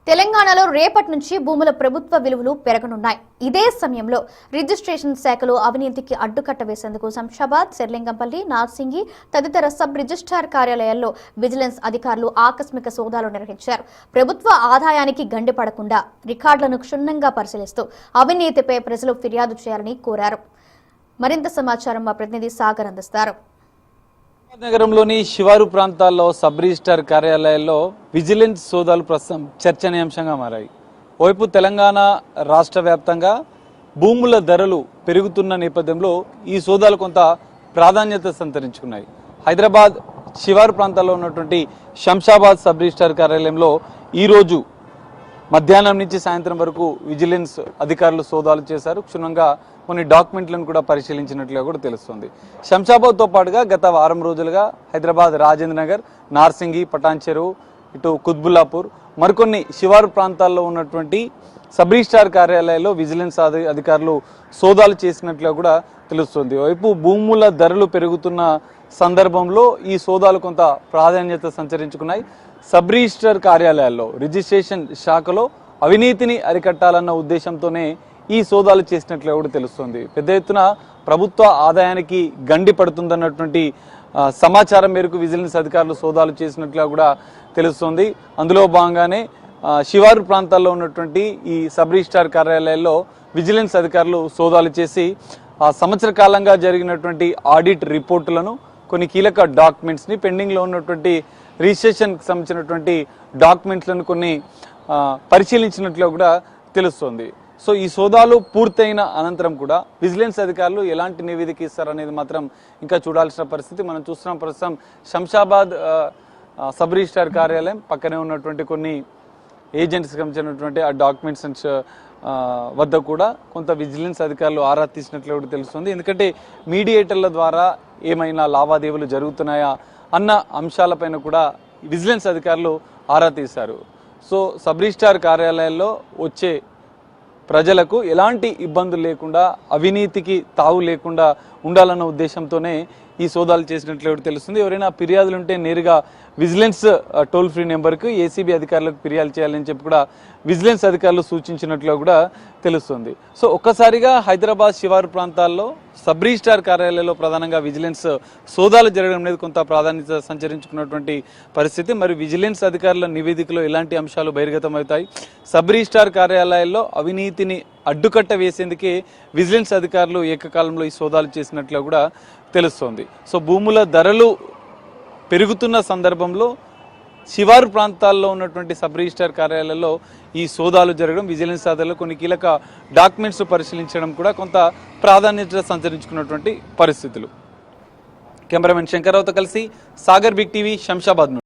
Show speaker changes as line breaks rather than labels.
తెలంగాణలో రేపటి నుంచి భూముల ప్రభుత్వ విలువలు పెరగనున్నాయి. ఇదే సమయంలో రిజిస్ట్రేషన్ శాఖలో అవినీతికి అడ్డుకట్ట వేసేందుకు శంషాబాద్, శర్లింగంపల్లి, నార్సింగి తదితర సబ్ రిజిస్ట్రార్ కార్యాలయాల్లో విజిలెన్స్ అధికారులు ఆకస్మిక సోదాలు నిర్వహించారు. ప్రభుత్వ ఆదాయానికి గండిపడకుండా రికార్డులను క్షుణ్ణంగా పరిశీలిస్తూ అవినీతిపై ప్రజలు ఫిర్యాదు చేయాలని కోరారు. మరింత సమాచారం మా ప్రతినిధి సాగర్ అందిస్తారు.
నగరంలోని శివారు ప్రాంతాల్లో సబ్ రిజిస్ట్రార్ కార్యాలయాల్లో విజిలెన్స్ సోదాలు ప్రస్తుతం చర్చనీయాంశంగా మారాయి. వైపు తెలంగాణ రాష్ట్ర వ్యాప్తంగా భూముల ధరలు పెరుగుతున్న నేపథ్యంలో ఈ సోదాలు కొంత ప్రాధాన్యత సంతరించుకున్నాయి. హైదరాబాద్ శివారు ప్రాంతాల్లో ఉన్నటువంటి శంషాబాద్ సబ్ రిజిస్ట్రార్ కార్యాలయంలో ఈరోజు మధ్యాహ్నం నుంచి సాయంత్రం వరకు విజిలెన్స్ అధికారులు సోదాలు చేశారు. క్షుణ్ణంగా కొన్ని డాక్యుమెంట్లను కూడా పరిశీలించినట్లుగా కూడా తెలుస్తుంది. శంషాబాద్తో పాటుగా గత వారం రోజులుగా హైదరాబాద్ రాజేంద్ర నగర్, నార్సింగి, పటాన్ చెరువు, ఇటు కుత్బుల్లాపూర్ మరికొన్ని శివారు ప్రాంతాల్లో ఉన్నటువంటి సబ్ రిజిస్ట్రార్ కార్యాలయాల్లో విజిలెన్స్ అధికారులు సోదాలు చేసినట్లుగా కూడా తెలుస్తుంది. వైపు భూముల ధరలు పెరుగుతున్న సందర్భంలో ఈ సోదాలు కొంత ప్రాధాన్యత సంతరించుకున్నాయి. సబ్ రిజిస్ట్రార్ కార్యాలయాల్లో రిజిస్ట్రేషన్ శాఖలో అవినీతిని అరికట్టాలన్న ఉద్దేశంతోనే ఈ సోదాలు చేసినట్లు కూడా తెలుస్తుంది. పెద్ద ఎత్తున ప్రభుత్వ ఆదాయానికి గండి పడుతుందన్నటువంటి సమాచారం మేరకు విజిలెన్స్ అధికారులు సోదాలు చేసినట్లుగా కూడా తెలుస్తుంది. అందులో భాగంగానే శివారు ప్రాంతాల్లో ఉన్నటువంటి ఈ సబ్ రిజిస్ట్రార్ కార్యాలయాల్లో విజిలెన్స్ అధికారులు సోదాలు చేసి సంవత్సర కాలంగా జరిగినటువంటి ఆడిట్ రిపోర్టులను, కొన్ని కీలక డాక్యుమెంట్స్ని, పెండింగ్లో ఉన్నటువంటి రిజిస్ట్రేషన్కి సంబంధించినటువంటి డాక్యుమెంట్లను కొన్ని పరిశీలించినట్లు కూడా తెలుస్తుంది. సో ఈ సోదాలు పూర్తయిన అనంతరం కూడా విజిలెన్స్ అధికారులు ఎలాంటి నివేదిక ఇస్తారనేది మాత్రం ఇంకా చూడాల్సిన పరిస్థితి. మనం చూస్తున్నాం ప్రస్తుతం శంషాబాద్ సబ్ రిజిస్ట్రార్ కార్యాలయం పక్కనే ఉన్నటువంటి కొన్ని ఏజెంట్స్కి సంబంధించినటువంటి ఆ డాక్యుమెంట్స్ వద్ద కూడా కొంత విజిలెన్స్ అధికారులు ఆరా తీసినట్లు కూడా తెలుస్తుంది. ఎందుకంటే మీడియేటర్ల ద్వారా ఏమైనా లావాదేవీలు జరుగుతున్నాయా అన్న అంశాలపైన కూడా విజిలెన్స్ అధికారులు ఆరా తీశారు. సో సబ్ రిజిస్ట్రార్ కార్యాలయాల్లో వచ్చే ప్రజలకు ఎలాంటి ఇబ్బందులు లేకుండా, అవినీతికి తావు లేకుండా ఉండాలన్న ఉద్దేశంతోనే ఈ సోదాలు చేసినట్లు తెలుస్తుంది. ఎవరైనా ఫిర్యాదులు ఉంటే నేరుగా విజిలెన్స్ టోల్ ఫ్రీ నెంబర్కు ఏసీబీ అధికారులకు ఫిర్యాదు చేయాలని చెప్పి కూడా విజిలెన్స్ అధికారులు సూచించినట్లు కూడా తెలుస్తుంది. సో ఒక్కసారిగా హైదరాబాద్ శివారు ప్రాంతాల్లో సబ్ రిజిస్ట్రార్ కార్యాలయంలో ప్రధానంగా విజిలెన్స్ సోదాలు జరగడం అనేది కొంత ప్రాధాన్యత సంచరించుకున్నటువంటి పరిస్థితి. మరి విజిలెన్స్ అధికారుల నివేదికలో ఎలాంటి అంశాలు బహిర్గతమవుతాయి? సబ్ రిజిస్ట్రార్ కార్యాలయాల్లో అవినీతిని అడ్డుకట్ట వేసేందుకే విజిలెన్స్ అధికారులు ఏకకాలంలో ఈ సోదాలు చేసినట్లు కూడా తెలుస్తోంది. సో భూముల ధరలు పెరుగుతున్న సందర్భంలో శివారు ప్రాంతాల్లో ఉన్నటువంటి సబ్ రిజిస్ట్రార్ కార్యాలయాల్లో ఈ సోదాలు జరగడం, విజిలెన్స్ అధికారులు కొన్ని కీలక డాక్యుమెంట్స్ పరిశీలించడం కూడా కొంత ప్రాధాన్యత సంతరించుకున్నటువంటి పరిస్థితులు. కెమెరామెన్ శంకర్రావుతో కలిసి సాగర్, బిగ్ టీవీ, శంషాబాద్.